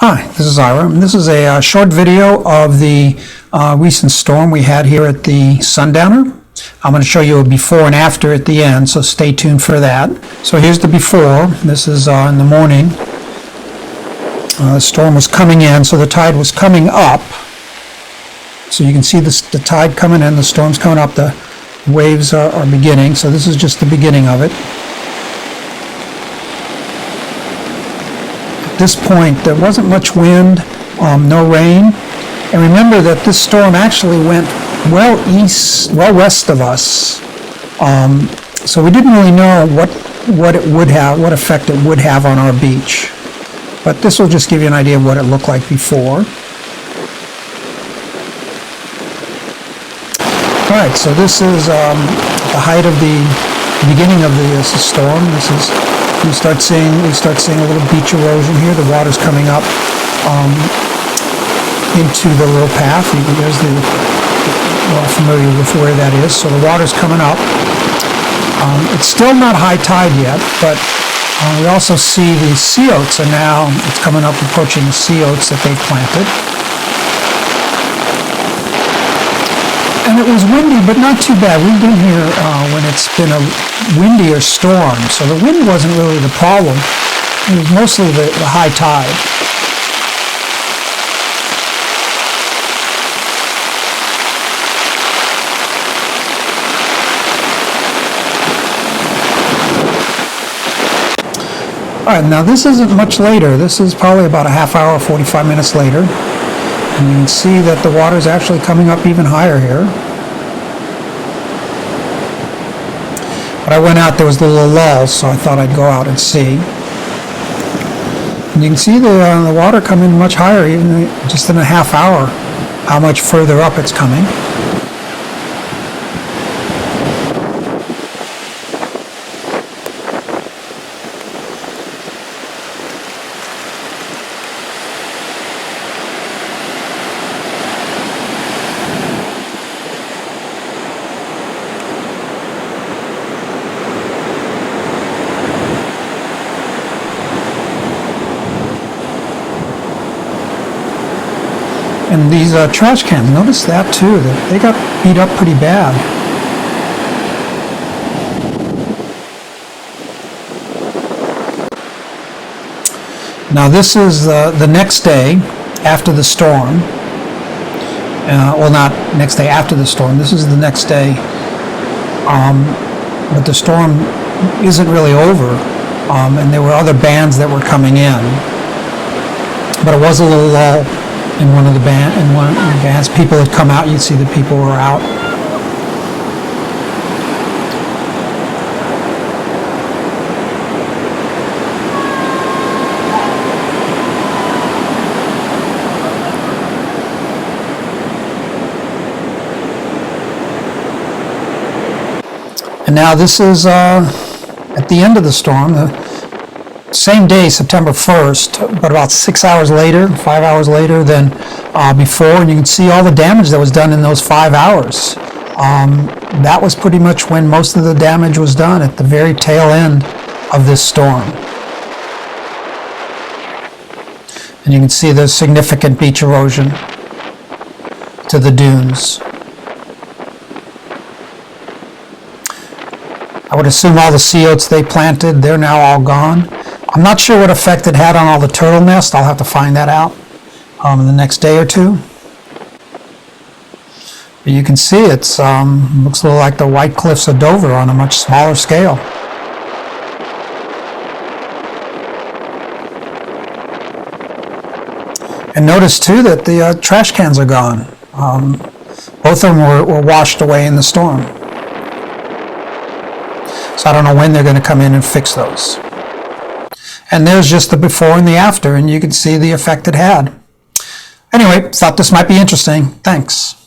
Hi, this is Ira, and this is a short video of the recent storm we had here at the Sundowner. I'm going to show you a before and after at the end, so stay tuned for that. So here's the before. This is in the morning. The storm was coming in, so the tide was coming up. So you can see the tide coming in, the storm's coming up, the waves are beginning, so this is just the beginning of it. At this point, there wasn't much wind, no rain, and remember that this storm actually went well west of us, so we didn't really know what effect it would have on our beach. But this will just give you an idea of what it looked like before. All right, so this is the height of the beginning of the storm. We start seeing a little beach erosion here. The water's coming up into the little path. There's well, familiar with where that is. So the water's coming up. It's still not high tide yet, but we also see the sea oats are now, it's coming up approaching the sea oats that they've planted. And it was windy, but not too bad. We've been here when it's been a windier storm, so the wind wasn't really the problem. It was mostly the high tide. All right, now this isn't much later. This is probably about a half hour, 45 minutes later. And you can see that the water is actually coming up even higher here. But I went out, there was a little lull, so I thought I'd go out and see. And you can see the water coming much higher, even just in a half hour, how much further up it's coming. And these trash cans, notice that too, that they got beat up pretty bad. Now this is the next day after the storm. Well, not next day after the storm, this is the next day. But the storm isn't really over. And there were other bands that were coming in. But it was a little lull. In one of the bands, people had come out. You'd see that people were out. And now this is at the end of the storm. Same day, September 1st, but about 6 hours later, 5 hours later than before, and you can see all the damage that was done in those 5 hours. That was pretty much when most of the damage was done, at the very tail end of this storm. And you can see the significant beach erosion to the dunes. I would assume all the sea oats they planted, they're now all gone. I'm not sure what effect it had on all the turtle nests. I'll have to find that out in the next day or two. But you can see it's looks a little like the White Cliffs of Dover on a much smaller scale. And notice too that the trash cans are gone. Both of them were washed away in the storm. So I don't know when they're going to come in and fix those. And there's just the before and the after, and you can see the effect it had. Anyway, thought this might be interesting. Thanks.